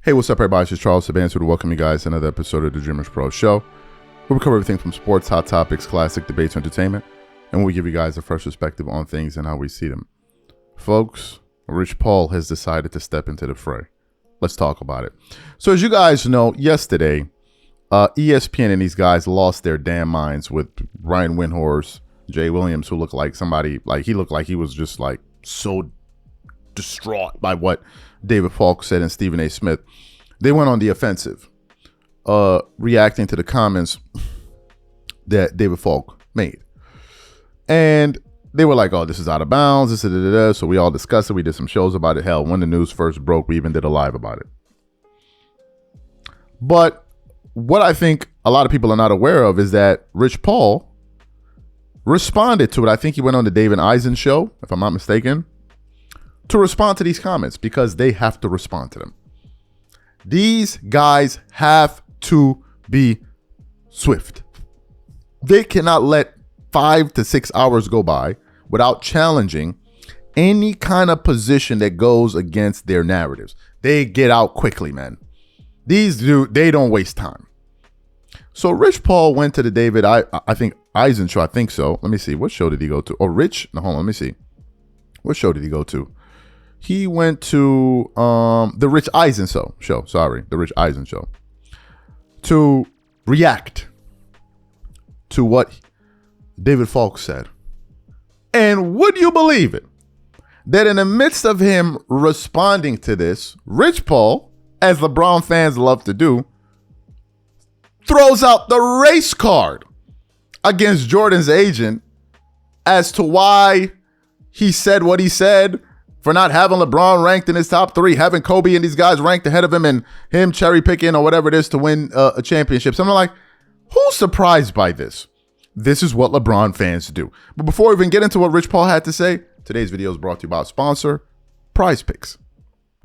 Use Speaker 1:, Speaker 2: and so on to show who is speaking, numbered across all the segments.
Speaker 1: Hey, what's up, everybody? It's just Charles Sabanz to welcome you guys to another episode of the DREAMERSPRO show, where we cover everything from sports, hot topics, classic debates, entertainment, and we give you guys a fresh perspective on things and how we see them. Folks, Rich Paul has decided to step into the fray. Let's talk about it. So as you guys know, yesterday, ESPN and these guys lost their damn minds with Ryan Windhorst, Jay Williams, who looked like somebody, he looked like he was just like so distraught by what David Falk said and Stephen A. Smith. They went on the offensive, reacting to the comments that David Falk made. And they were like, oh, this is out of bounds, this is so we all discussed it. We did some shows about it. Hell, when the news first broke, we even did a live about it. But what I think a lot of people are not aware of is that Rich Paul responded to it. I think he went on the David Eisen show, if I'm not mistaken, to respond to these comments because they have to respond to them. These guys have to be swift. They cannot let 5 to 6 hours go by without challenging any kind of position that goes against their narratives. They get out quickly, man. These dudes, they don't waste time. So Rich Paul went to the David, I think Eisen show. I think so. Let me see. What show did he go to? Oh, Rich? No, hold on. Let me see. What show did he go to? He went to the Rich Eisen show. Sorry, the Rich Eisen show. To react to what David Falk said. And would you believe it? That in the midst of him responding to this, Rich Paul, as LeBron fans love to do, throws out the race card against Jordan's agent as to why he said what he said, for not having LeBron ranked in his top 3, having Kobe and these guys ranked ahead of him, and him cherry picking or whatever it is to win a championship. So I'm like, who's surprised by this? This is what LeBron fans do. But before we even get into what Rich Paul had to say, today's video is brought to you by our sponsor, Prize Picks.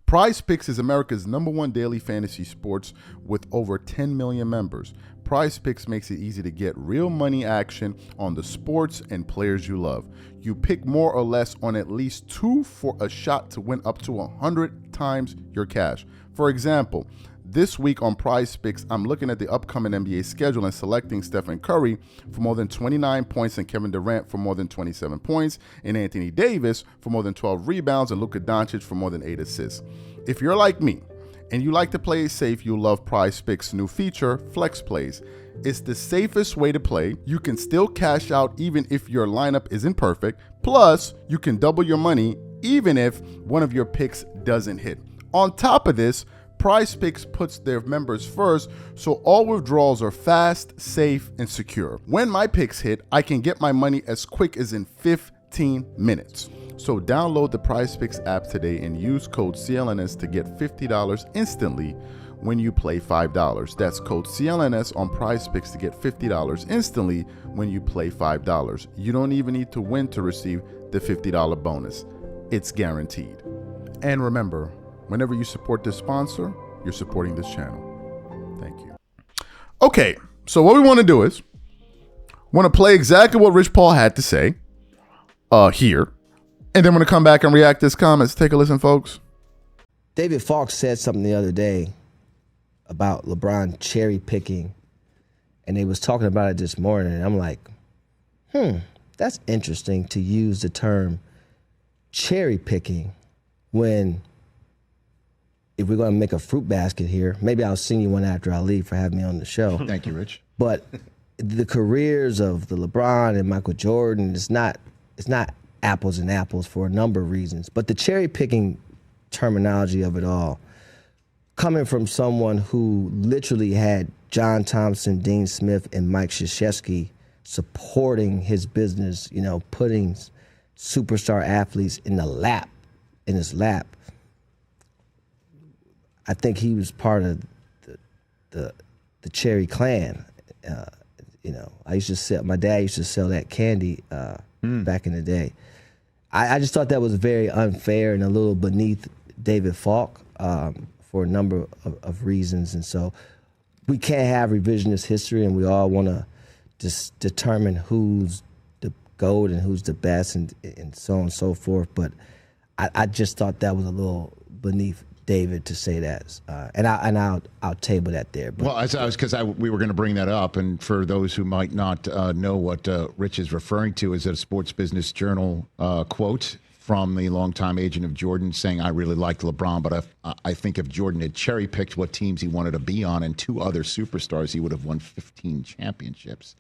Speaker 1: Prize Picks is America's #1 daily fantasy sports with over 10 million members. Prize Picks makes it easy to get real money action on the sports and players you love. You pick more or less on at least 2 for a shot to win up to 100 times your cash. For example, this week on Prize Picks, I'm looking at the upcoming NBA schedule and selecting Stephen Curry for more than 29 points and Kevin Durant for more than 27 points and Anthony Davis for more than 12 rebounds and Luka Doncic for more than 8 assists. If you're like me and you like to play it safe, you'll love Prize Picks' new feature, Flex Plays. It's the safest way to play. You can still cash out even if your lineup isn't perfect. Plus, you can double your money even if one of your picks doesn't hit. On top of this, Prize Picks puts their members first, so all withdrawals are fast, safe, and secure. When my picks hit, I can get my money as quick as in 15 minutes. So download the Prize Picks app today and use code CLNS to get $50 instantly when you play $5. That's code CLNS on Prize Picks to get $50 instantly when you play $5. You don't even need to win to receive the $50 bonus. It's guaranteed. And remember, whenever you support this sponsor, you're supporting this channel. Thank you. Okay, so what we want to do is want to play exactly what Rich Paul had to say here. And then we're going to come back and react to his comments. Take a listen, folks.
Speaker 2: David Falk said something the other day about LeBron cherry picking, and they was talking about it this morning. And I'm like, that's interesting to use the term cherry picking when, if we're going to make a fruit basket here, maybe I'll sing you one after I leave for having me on the show.
Speaker 3: Thank you, Rich.
Speaker 2: But the careers of the LeBron and Michael Jordan, it's not apples and apples for a number of reasons. But the cherry picking terminology of it all, coming from someone who literally had John Thompson, Dean Smith, and Mike Krzyzewski supporting his business, putting superstar athletes in his lap. I think he was part of the Cherry Clan. My dad used to sell that candy back in the day. I just thought that was very unfair and a little beneath David Falk for a number of reasons. And so we can't have revisionist history, and we all want to just determine who's the GOAT and who's the best and so on and so forth. But I just thought that was a little beneath David, to say that, and I'll table that there. But,
Speaker 3: Well, because we were going to bring that up, and for those who might not know what Rich is referring to, is a Sports Business Journal quote from the longtime agent of Jordan saying, "I really liked LeBron, but I think if Jordan had cherry picked what teams he wanted to be on and 2 other superstars, he would have won 15 championships."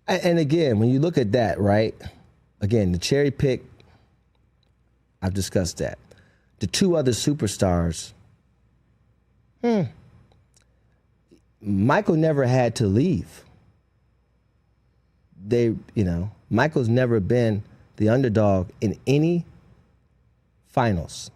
Speaker 2: And again, when you look at that, right? Again, the cherry pick. I've discussed that. The 2 other superstars, Michael never had to leave. Michael's never been the underdog in any finals.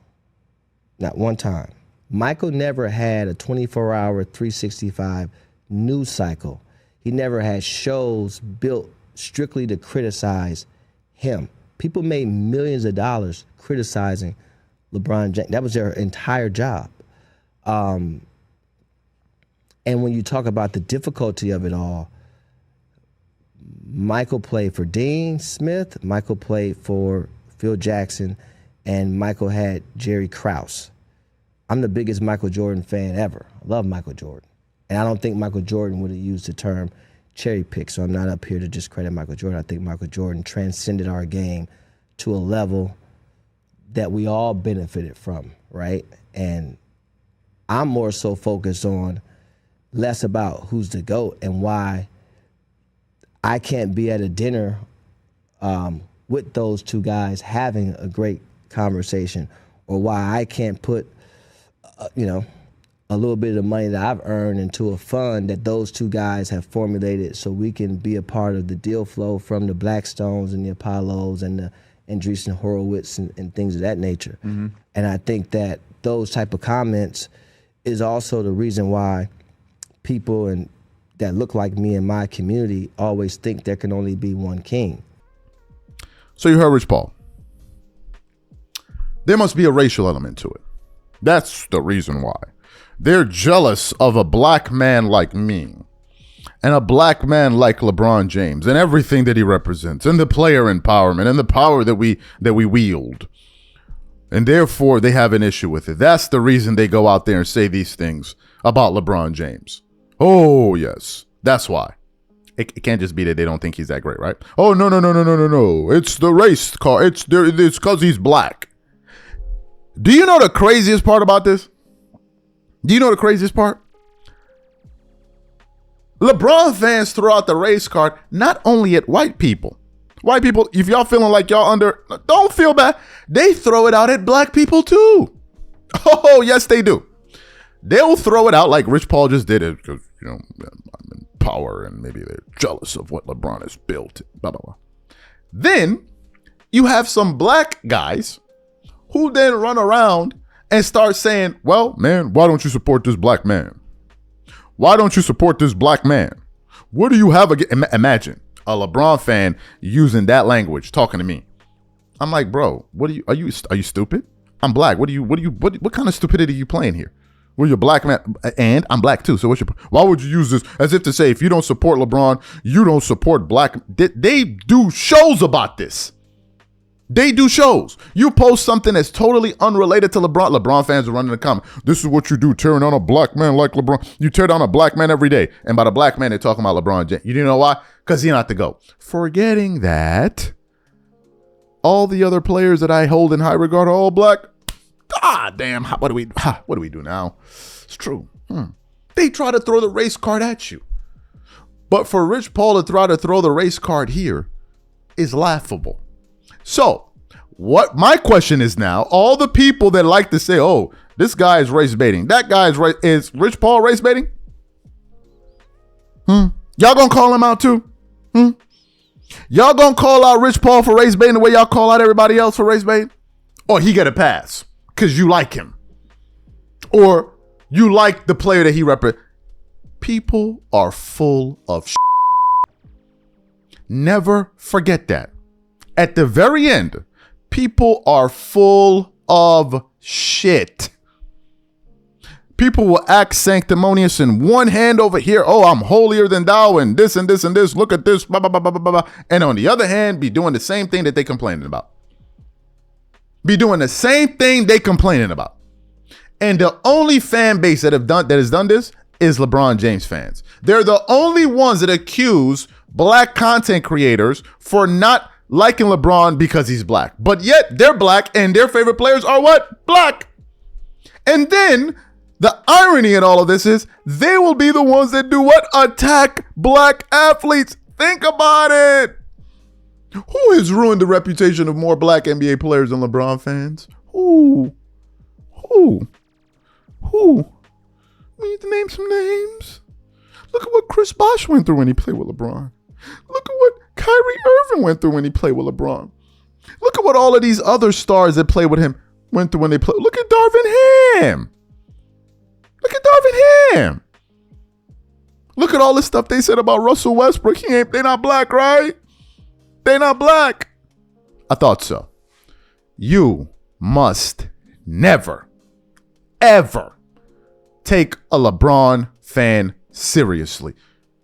Speaker 2: Not one time. Michael never had a 24-hour, 365 news cycle. He never had shows built strictly to criticize him. People made millions of dollars criticizing LeBron James. That was their entire job. And when you talk about the difficulty of it all, Michael played for Dean Smith, Michael played for Phil Jackson, and Michael had Jerry Krause. I'm the biggest Michael Jordan fan ever. I love Michael Jordan. And I don't think Michael Jordan would have used the term cherry pick, so I'm not up here to discredit Michael Jordan. I think Michael Jordan transcended our game to a level that we all benefited from, right? And I'm more so focused on less about who's the GOAT and why I can't be at a dinner with those 2 guys having a great conversation, or why I can't put, a little bit of the money that I've earned into a fund that those 2 guys have formulated so we can be a part of the deal flow from the Blackstones and the Apollos and the Andreessen Horowitz and things of that nature. Mm-hmm. And I think that those type of comments is also the reason why people that look like me in my community always think there can only be one king.
Speaker 1: So you heard Rich Paul. There must be a racial element to it. That's the reason why. They're jealous of a black man like me and a black man like LeBron James and everything that he represents and the player empowerment and the power that we wield. And therefore, they have an issue with it. That's the reason they go out there and say these things about LeBron James. Oh, yes. That's why. It can't just be that they don't think he's that great, right? Oh, no. It's the race car. It's because he's black. Do you know the craziest part about this? Do you know the craziest part? LeBron fans throw out the race card not only at white people. White people, if y'all feeling like y'all don't feel bad. They throw it out at black people too. Oh, yes, they do. They'll throw it out like Rich Paul just did it because, I'm in power and maybe they're jealous of what LeBron has built, blah, blah, blah. Then you have some black guys who then run around and start saying, well, man, why don't you support this black man? Why don't you support this black man? What do you have against? Imagine a LeBron fan using that language, talking to me. I'm like, bro, are you stupid? I'm black. What kind of stupidity are you playing here? Well, you're black man, and I'm black too. So why would you use this as if to say, if you don't support LeBron, you don't support black? They do shows about this. They do shows. You post something that's totally unrelated to LeBron. LeBron fans are running the comment. This is what you do, tearing down a black man like LeBron. You tear down a black man every day. And by the black man, they're talking about LeBron James. You know why? Because he's not the GOAT. Forgetting that all the other players that I hold in high regard are all black. Ah, damn. What do we do now? It's true. They try to throw the race card at you. But for Rich Paul to try to throw the race card here is laughable. So, what my question is now, all the people that like to say, oh, this guy is race baiting, that guy is Rich Paul race baiting? Y'all gonna call him out too? Y'all gonna call out Rich Paul for race baiting the way y'all call out everybody else for race baiting? Or he get a pass because you like him? Or you like the player that he represents? People are full of shit. Never forget that. At the very end, people are full of shit. People will act sanctimonious in one hand over here. Oh, I'm holier than thou and this and this and this. Look at this. Blah, blah, blah, blah, blah, blah. And on the other hand, be doing the same thing that they complaining about. And the only fan base that has done this is LeBron James fans. They're the only ones that accuse black content creators for not liking LeBron because he's black. But yet they're black and their favorite players are what? Black. And then the irony in all of this is they will be the ones that do what? Attack black athletes. Think about it. Who has ruined the reputation of more black NBA players than LeBron fans? Who? We need to name some names. Look at what Chris Bosh went through when he played with LeBron. Look at what Kyrie Irving went through when he played with LeBron. Look at what all of these other stars that play with him went through when they played. Look at Darvin Ham. Look at all the stuff they said about Russell Westbrook. They not black, right? They not black. I thought so. You must never, ever take a LeBron fan seriously.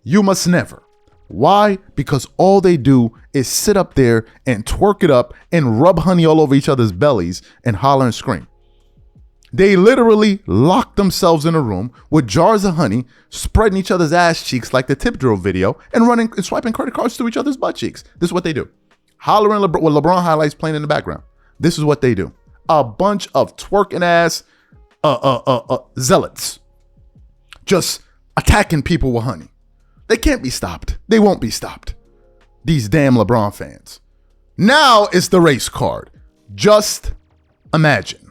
Speaker 1: You must never. Why? Because all they do is sit up there and twerk it up and rub honey all over each other's bellies and holler and scream. They literally lock themselves in a room with jars of honey, spreading each other's ass cheeks like the tip drill video, and running and swiping credit cards through each other's butt cheeks. This is what they do. Hollering with LeBron highlights playing in the background. This is what they do. A bunch of twerking ass zealots just attacking people with honey. They can't be stopped. They won't be stopped. These damn LeBron fans. Now it's the race card. Just imagine.